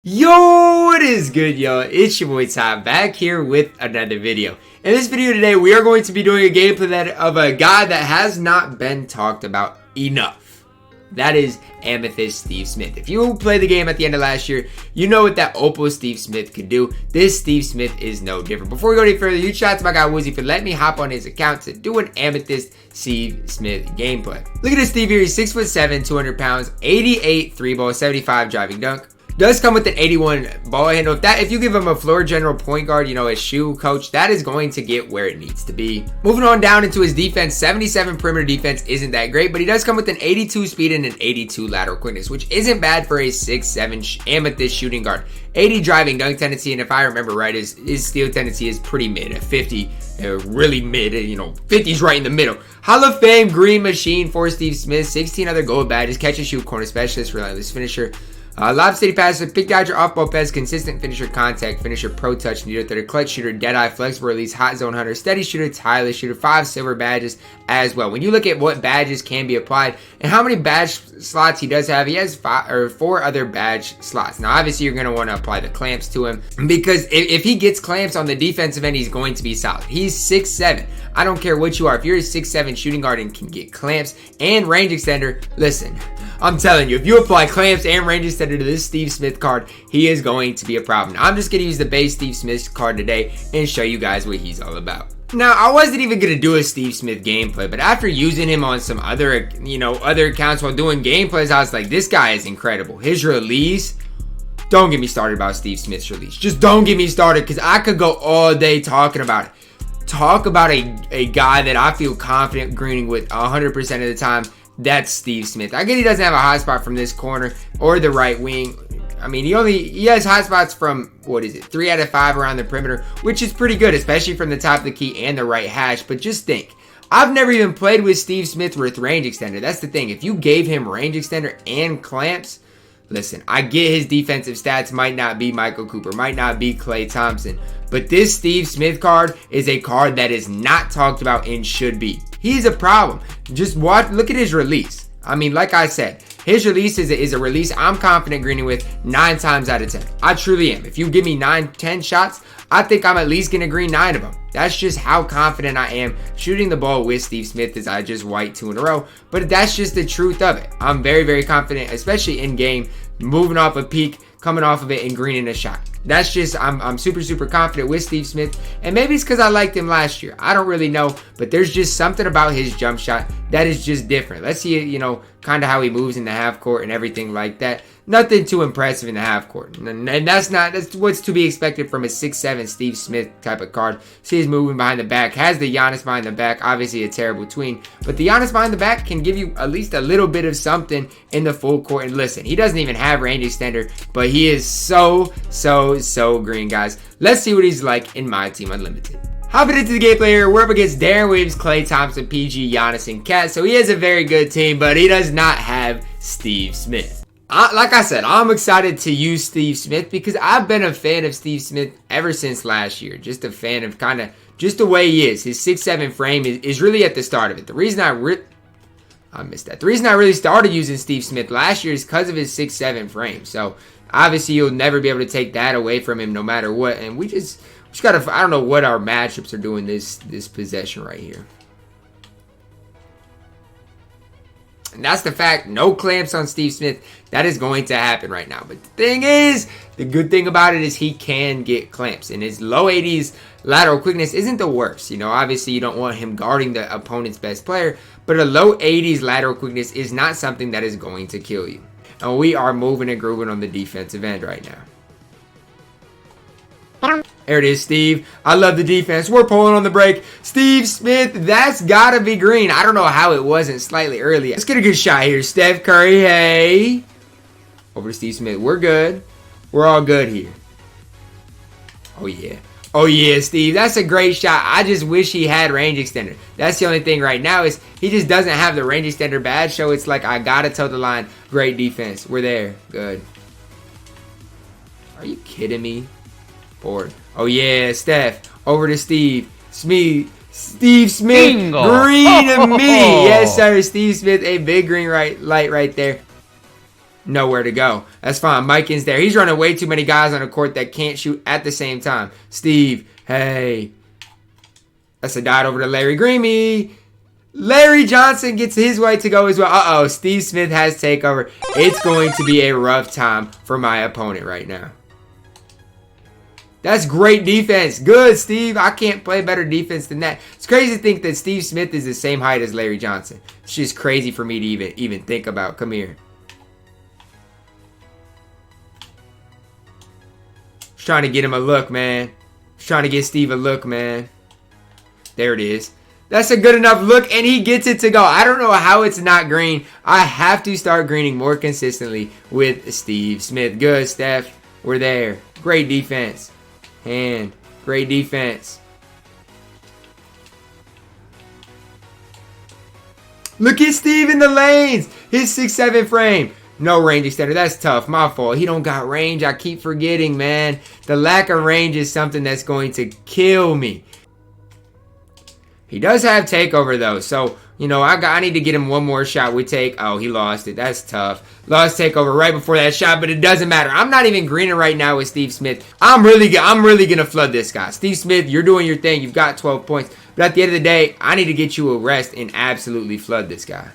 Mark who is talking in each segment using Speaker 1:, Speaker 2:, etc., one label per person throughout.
Speaker 1: Yo, what is good, yo? It's your boy Ty back here with another video. In this video today, we are going to be doing a gameplay of a guy that has not been talked about enough. That is Amethyst Steve Smith. If you played the game at the end of last year, you know what that Opal Steve Smith could do. This Steve Smith is no different. Before we go any further, huge shout out to my guy Woozy for letting me hop on his account to do an Amethyst Steve Smith gameplay. Look at this Steve here. He's 6'7", 200 pounds, 88 3 ball, 75 driving dunk. Does come with an 81 ball handle. If you give him a floor general point guard, you know, a shoe coach, that is going to get where it needs to be. Moving on down into his defense, 77 perimeter defense isn't that great, but he does come with an 82 speed and an 82 lateral quickness, which isn't bad for a 6'7" Amethyst shooting guard. 80 driving dunk tendency, and if I remember right, his steal tendency is pretty mid, a 50, really mid, 50's right in the middle. Hall of Fame green machine for Steve Smith, 16 other gold badges, catch and shoot, corner specialist, relentless finisher. Lob steady passer, pick dodger, off ball pass, consistent finisher, contact finisher, pro touch, needle threader, clutch shooter, dead eye, flexible release, hot zone hunter, steady shooter, tireless shooter, 5 silver badges as well. When you look at what badges can be applied and how many badge slots he does have, he has 4 other badge slots. Now, obviously, you're going to want to apply the clamps to him because if he gets clamps on the defensive end, he's going to be solid. He's 6'7". I don't care what you are. If you're a 6'7" shooting guard and can get clamps and range extender, listen, I'm telling you, if you apply clamps and range extender to this Steve Smith card, he is going to be a problem. Now, I'm just going to use the base Steve Smith card today and show you guys what he's all about. Now, I wasn't even going to do a Steve Smith gameplay, but after using him on some other, other accounts while doing gameplays, I was like, this guy is incredible. His release, don't get me started about Steve Smith's release. Just don't get me started because I could go all day talking about it. Talk about a guy that I feel confident greening with 100% of the time. That's Steve Smith. I get he doesn't have a hot spot from this corner or the right wing. I mean, he has hot spots from, 3 out of 5 around the perimeter, which is pretty good, especially from the top of the key and the right hash. But just think, I've never even played with Steve Smith with range extender. That's the thing. If you gave him range extender and clamps, listen, I get his defensive stats might not be Michael Cooper, might not be Klay Thompson, but this Steve Smith card is a card that is not talked about and should be. He's a problem. Just look at his release. I mean, like I said, his release is a release I'm confident greening with 9 times out of 10. I truly am. If you give me 9, 10 shots, I think I'm at least going to green 9 of them. That's just how confident I am shooting the ball with Steve Smith as I just white 2 in a row. But that's just the truth of it. I'm very, very confident, especially in game, moving off a peak, coming off of it and greening a shot. That's just, I'm super, super confident with Steve Smith. And maybe it's because I liked him last year. I don't really know. But there's just something about his jump shot that is just different. Let's see, kind of how he moves in the half court and everything like that. Nothing too impressive in the half court. And that's what's to be expected from a 6'7" Steve Smith type of card. See, he's moving behind the back. Has the Giannis behind the back. Obviously a terrible tween. But the Giannis behind the back can give you at least a little bit of something in the full court. And listen, he doesn't even have range extender. But he is so green, guys. Let's see what he's like in MyTEAM Unlimited. Hopping into the gameplay here, we're up against Darren Williams, Klay Thompson, PG, Giannis, and Cat. So he has a very good team, but he does not have Steve Smith. Like I said, I'm excited to use Steve Smith because I've been a fan of Steve Smith ever since last year. Just a fan of kind of just the way he is. His 6'7" frame is really at the start of it. The reason I missed that. The reason I really started using Steve Smith last year is because of his 6'7" frame. So obviously you'll never be able to take that away from him no matter what. And we just gotta, I don't know what our matchups are doing this possession right here. And that's the fact. No clamps on Steve Smith. That is going to happen right now. But the thing is, the good thing about it is he can get clamps. And his low 80s lateral quickness isn't the worst. Obviously you don't want him guarding the opponent's best player. But a low 80s lateral quickness is not something that is going to kill you. And we are moving and grooving on the defensive end right now. There it is, Steve. I love the defense. We're pulling on the break. Steve Smith, that's got to be green. I don't know how it wasn't slightly early. Let's get a good shot here. Steph Curry, hey. Over to Steve Smith. We're good. We're all good here. Oh, yeah. Oh, yeah, Steve. That's a great shot. I just wish he had range extender. That's the only thing right now is he just doesn't have the range extender badge. So it's like I got to toe the line. Great defense. We're there. Good. Are you kidding me? Board. Oh yeah, Steph. Over to Steve. Steve Smith.
Speaker 2: Bingo.
Speaker 1: Green to me. Yes, sir. Steve Smith, a big green light right there. nowhere to go. That's fine. Mike-in's there. He's running way too many guys on the court that can't shoot at the same time. Steve, hey. That's a dot over to Larry Greeny. Larry Johnson gets his way to go as well. Uh-oh, Steve Smith has takeover. It's going to be a rough time for my opponent right now. That's great defense. Good, Steve. I can't play better defense than that. It's crazy to think that Steve Smith is the same height as Larry Johnson. It's just crazy for me to even think about. Come here. Just trying to get him a look, man. Just trying to get Steve a look, man. There it is. That's a good enough look, and he gets it to go. I don't know how it's not green. I have to start greening more consistently with Steve Smith. Good, Steph. We're there. Great defense. And great defense. Look at Steve in the lanes. His 6'7" frame. No range extender. That's tough. My fault. He don't got range. I keep forgetting, man. The lack of range is something that's going to kill me. He does have takeover though, so you know I need to get him one more shot. We take. Oh, he lost it. That's tough. Lost takeover right before that shot, but it doesn't matter. I'm not even greening right now with Steve Smith. I'm really gonna flood this guy. Steve Smith, you're doing your thing. You've got 12 points, but at the end of the day, I need to get you a rest and absolutely flood this guy.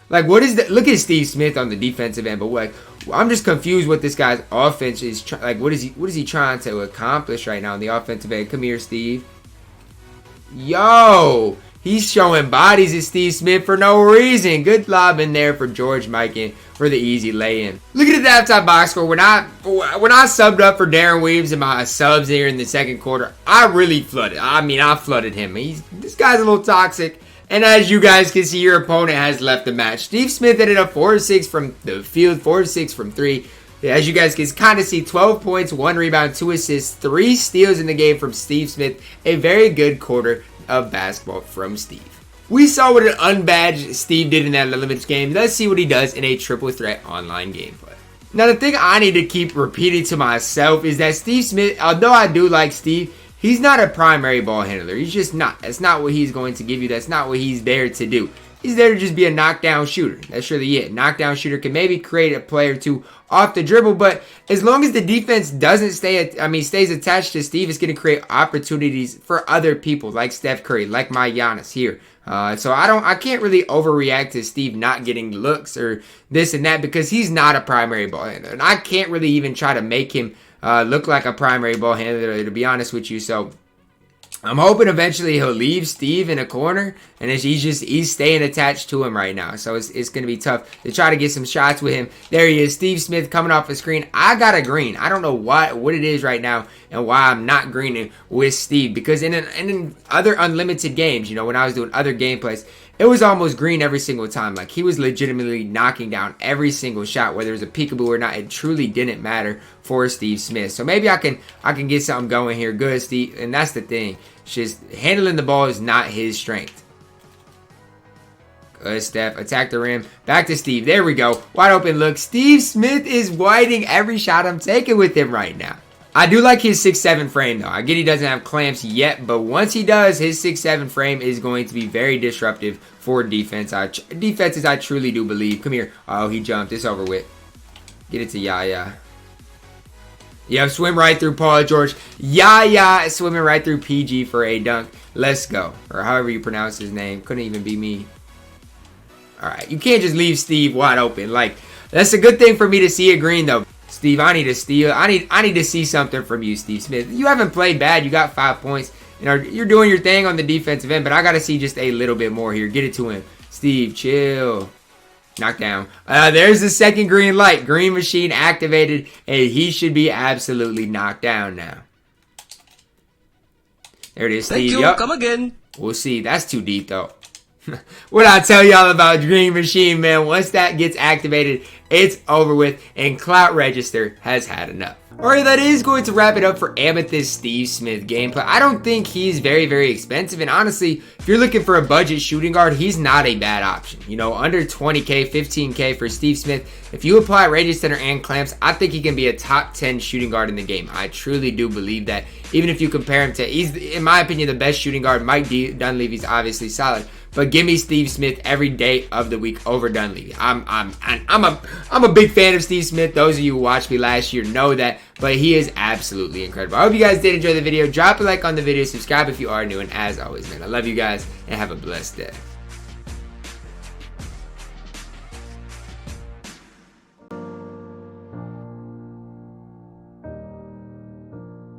Speaker 1: Like, what is that? Look at Steve Smith on the defensive end, but like, I'm just confused what this guy's offense is. Like, what is he trying to accomplish right now on the offensive end? Come here, Steve. Yo, he's showing bodies at Steve Smith for no reason. Good lob in there for George Mikan for the easy lay-in. Look at the halftime box score. When I subbed up for Darren Weaves and my subs here in the second quarter, I really flooded. I mean, I flooded him. This guy's a little toxic. And as you guys can see, your opponent has left the match. Steve Smith ended up 4-6 from the field, 4-6 from 3. As you guys can kind of see, 12 points, 1 rebound, 2 assists, 3 steals in the game from Steve Smith. A very good quarter of basketball from Steve. We saw what an unbadged Steve did in that Limits game. Let's see what he does in a triple threat online gameplay. Now, the thing I need to keep repeating to myself is that Steve Smith, although I do like Steve, he's not a primary ball handler. He's just not. That's not what he's going to give you. That's not what he's there to do. He's there to just be a knockdown shooter. That's really it. Knockdown shooter can maybe create a play or two off the dribble, but as long as the defense doesn't stays attached to Steve, it's going to create opportunities for other people like Steph Curry, like my Giannis here. So I can't really overreact to Steve not getting looks or this and that because he's not a primary ball handler, and I can't really even try to make him look like a primary ball handler, to be honest with you. So I'm hoping eventually he'll leave Steve in a corner, and he's staying attached to him right now. So it's going to be tough to try to get some shots with him. There he is, Steve Smith coming off the screen. I got a green. I don't know what it is right now and why I'm not greening with Steve, because in other unlimited games, you know, when I was doing other gameplays, it was almost green every single time. Like, he was legitimately knocking down every single shot, whether it was a peekaboo or not. It truly didn't matter for Steve Smith. So maybe I can get something going here. Good, Steve. And that's the thing. It's just handling the ball is not his strength. Good, Steph. Attack the rim. Back to Steve. There we go. Wide open look. Steve Smith is whiting every shot I'm taking with him right now. I do like his 6'7" frame, though. I get he doesn't have clamps yet, but once he does, his 6'7" frame is going to be very disruptive for defenses, I truly do believe. Come here. Oh, he jumped. It's over with. Get it to Yaya. Yep, swim right through Paul George. Yaya swimming right through PG for a dunk. Let's go. Or however you pronounce his name. Couldn't even be me. All right. You can't just leave Steve wide open. Like, that's a good thing for me to see a green, though. Steve, I need to steal. I need to see something from you, Steve Smith. You haven't played bad. You got 5 points. You know, you're doing your thing on the defensive end, but I got to see just a little bit more here. Get it to him. Steve, chill. Knock down. There's the second green light. Green machine activated, and he should be absolutely knocked down now. There it is, Steve.
Speaker 2: Thank you. Come again.
Speaker 1: We'll see. That's too deep, though. What I tell y'all about Green Machine, man, once that gets activated, it's over with, and Clout Register has had enough. Alright, that is going to wrap it up for Amethyst Steve Smith gameplay. I don't think he's very, very expensive, and honestly, if you're looking for a budget shooting guard, he's not a bad option. You know, under 20k, 15k for Steve Smith, if you apply range extender and clamps, I think he can be a top 10 shooting guard in the game. I truly do believe that. Even if you compare him to, he's, in my opinion, the best shooting guard. Mike Dunleavy's obviously solid. but give me Steve Smith every day of the week over Dunleavy. I'm a big fan of Steve Smith. Those of you who watched me last year know that, but he is absolutely incredible. I hope you guys did enjoy the video. Drop a like on the video, subscribe if you are new, and as always, man, I love you guys and have a blessed day.